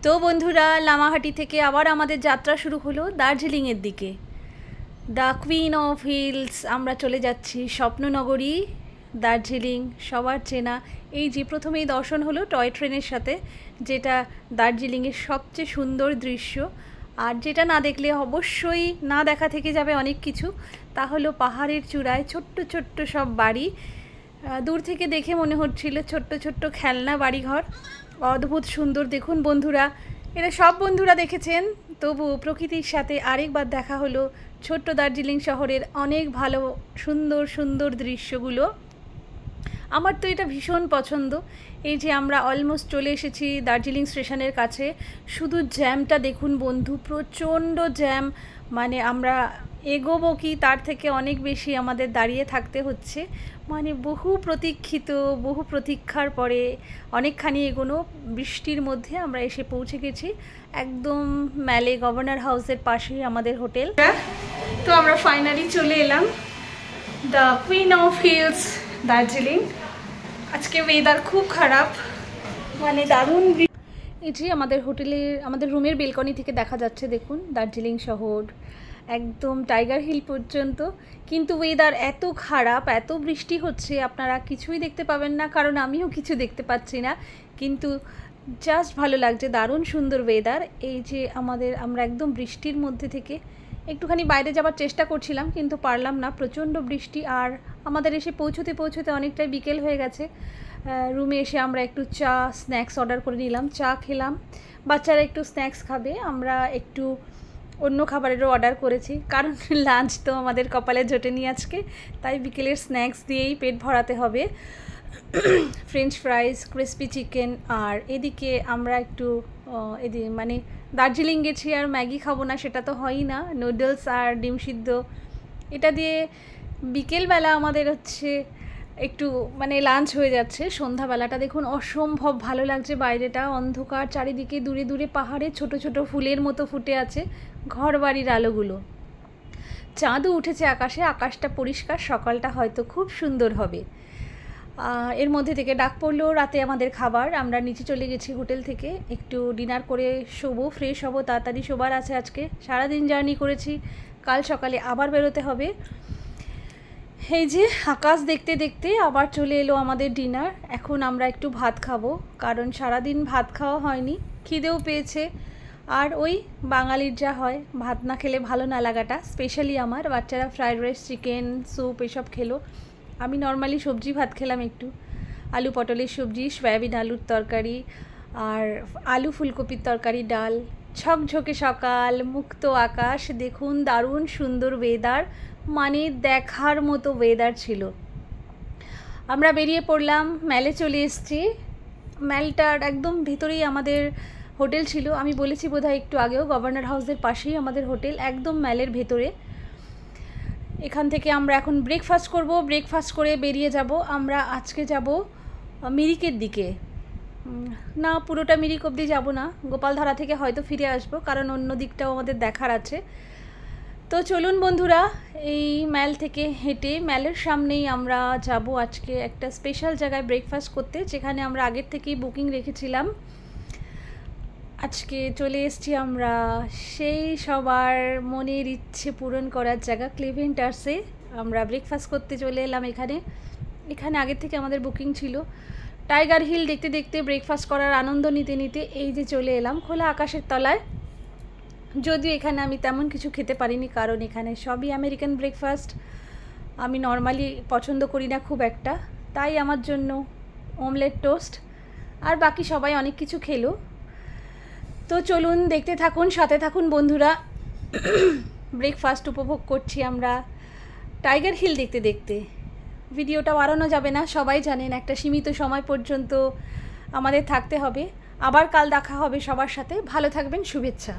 তো বন্ধুরা, লামাহাটি থেকে আবার আমাদের যাত্রা শুরু হলো দার্জিলিংয়ের দিকে। দ্য কুইন অফ হিলস আমরা চলে যাচ্ছি, স্বপ্ননগরী দার্জিলিং, সবার চেনা। এই যে প্রথমেই দর্শন হলো টয় ট্রেনের সাথে, যেটা দার্জিলিংয়ের সবচেয়ে সুন্দর দৃশ্য। আর যেটা না দেখলে অবশ্যই না দেখা থেকে যাবে অনেক কিছু, তা হলো পাহাড়ের চূড়ায় ছোট্ট ছোট্ট সব বাড়ি। দূর থেকে দেখে মনে হচ্ছিল ছোট্ট ছোট্ট খেলনা বাড়িঘর, অদ্ভুত সুন্দর। দেখুন বন্ধুরা, এরা সব বন্ধুরা দেখেছেন, তবু প্রকৃতির সাথে আরেকবার দেখা হলো ছোট্ট দার্জিলিং শহরের অনেক ভালো সুন্দর সুন্দর দৃশ্যগুলো। আমার তো এটা ভীষণ পছন্দ। এই যে আমরা অলমোস্ট চলে এসেছি দার্জিলিং স্টেশনের কাছে। শুধু জ্যামটা দেখুন বন্ধু, প্রচণ্ড জ্যাম। মানে আমরা এগোবো কি তার থেকে অনেক বেশি আমাদের দাঁড়িয়ে থাকতে হচ্ছে। মানে বহু প্রতীক্ষিত, বহু প্রতীক্ষার পরে অনেকখানি এগোনো বৃষ্টির মধ্যে আমরা এসে পৌঁছে গেছি একদম ম্যালে গভর্নর হাউসের পাশেই আমাদের হোটেল। তো আমরা ফাইনালি চলে এলাম the queen of hills Darjeeling. আজকে ওয়েদার খুব খারাপ, মানে দারুণ। এই যে আমাদের হোটেলের, আমাদের রুমের বেলকনি থেকে দেখা যাচ্ছে দেখুন দার্জিলিং শহর একদম টাইগার হিল পর্যন্ত। কিন্তু ওয়েদার এত খারাপ, এত বৃষ্টি হচ্ছে, আপনারা কিছুই দেখতে পাবেন না, কারণ আমিও কিছু দেখতে পাচ্ছি না। কিন্তু জাস্ট ভালো লাগছে, দারুণ সুন্দর ওয়েদার। এই যে আমরা একদম বৃষ্টির মধ্যে থেকে একটুখানি বাইরে যাবার চেষ্টা করছিলাম, কিন্তু পারলাম না, প্রচণ্ড বৃষ্টি। আর আমাদের এসে পৌঁছতে পৌঁছতে অনেকটাই বিকেল হয়ে গেছে। রুমে এসে আমরা একটু চা স্ন্যাক্স অর্ডার করে নিলাম, চা খেলাম। বাচ্চারা একটু স্ন্যাক্স খাবে, আমরা একটু অন্য খাবারেরও অর্ডার করেছি, কারণ লাঞ্চ তো আমাদের কপালে জোটেনি আজকে, তাই বিকেলের স্ন্যাক্স দিয়েই পেট ভরাতে হবে। French fries, crispy chicken. আর এদিকে আমরা একটু মানে দার্জিলিং গেছি আর ম্যাগি খাবো না সেটা তো হয়ই না, নুডলস আর ডিম সিদ্ধ এটা দিয়ে বিকেলবেলা আমাদের হচ্ছে একটু মানে লাঞ্চ হয়ে যাচ্ছে। সন্ধ্যাবেলাটা দেখুন অসম্ভব ভালো লাগছে, বাইরেটা অন্ধকার, চারিদিকে দূরে দূরে পাহাড়ে ছোট ছোট ফুলের মতো ফুটে আছে ঘর বাড়ির আলোগুলো। চাঁদও উঠেছে আকাশে, আকাশটা পরিষ্কার, সকালটা হয়তো খুব সুন্দর হবে। এর মধ্যে থেকে ডাক পড়লো রাতে আমাদের খাবার। আমরা নিচে চলে গেছি হোটেল থেকে, একটু ডিনার করে শোবো, ফ্রেশ হবো, তাড়াতাড়ি শোবার আছে আজকে। সারাদিন জার্নি করেছি, কাল সকালে আবার বেরোতে হবে। এই যে আকাশ দেখতে দেখতে আবার চলে এলো আমাদের ডিনার। এখন আমরা একটু ভাত খাবো, কারণ সারাদিন ভাত খাওয়া হয়নি, খিদেও পেয়েছে। আর ওই বাঙালির যা হয়, ভাত না খেলে ভালো না লাগাটা, স্পেশালি আমার। বাচ্চারা ফ্রাইড রাইস, চিকেন, স্যুপ এসব খেলো, আমি নর্মালি সবজি ভাত খেলাম, একটু আলু পটলের সবজি, সয়াবিন আলুর তরকারি, আর আলু ফুলকপির তরকারি, ডাল। ঝকঝকে সকাল, মুক্ত আকাশ, দেখুন দারুণ সুন্দর ওয়েদার, মানে দেখার মতো ওয়েদার ছিল। আমরা বেরিয়ে পড়লাম, ম্যালে চলে এসেছি। ম্যালটার একদম ভেতরেই আমাদের হোটেল ছিল, আমি বলেছি বোধহয় একটু আগেও, গভর্নর হাউসের পাশেই আমাদের হোটেল, একদম ম্যালের ভেতরে। এখান থেকে আমরা এখন ব্রেকফাস্ট করব, ব্রেকফাস্ট করে বেরিয়ে যাব। আমরা আজকে যাব মিরিকের দিকে, না পুরোটা মিরিক অবধি যাব না, গোপালধারা থেকে হয়তো ফিরে আসব, কারণ অন্য দিকটাও আমাদের দেখার আছে। তো চলুন বন্ধুরা, এই ম্যাল থেকে হেঁটে ম্যালের সামনেই আমরা যাব আজকে একটা স্পেশাল জায়গায় ব্রেকফাস্ট করতে, যেখানে আমরা আগের থেকেই বুকিং রেখেছিলাম। আজকে চলে এসেছি আমরা সেই সবার মনের ইচ্ছে পূরণ করার জায়গা ক্লেভেন্টার্সে। আমরা ব্রেকফাস্ট করতে চলে এলাম এখানে আগের থেকে আমাদের বুকিং ছিল। টাইগার হিল দেখতে দেখতে, ব্রেকফাস্ট করার আনন্দ নিতে নিতে এই যে চলে এলাম খোলা আকাশের তলায়। যদিও এখানে আমি তেমন কিছু খেতে পারিনি, কারণ এখানে সবই আমেরিকান ব্রেকফাস্ট, আমি নর্মালি পছন্দ করি না খুব একটা, তাই আমার জন্য অমলেট টোস্ট, আর বাকি সবাই অনেক কিছু খেলো। তো চলুন দেখতে থাকুন, সাথে থাকুন বন্ধুরা। ব্রেকফাস্ট উপভোগ করছি আমরা টাইগার হিল দেখতে দেখতে। ভিডিওটা বাড়ানো যাবে না, সবাই জানেন একটা সীমিত সময় পর্যন্ত আমাদের থাকতে হবে। আবার কাল দেখা হবে সবার সাথে, ভালো থাকবেন, শুভেচ্ছা।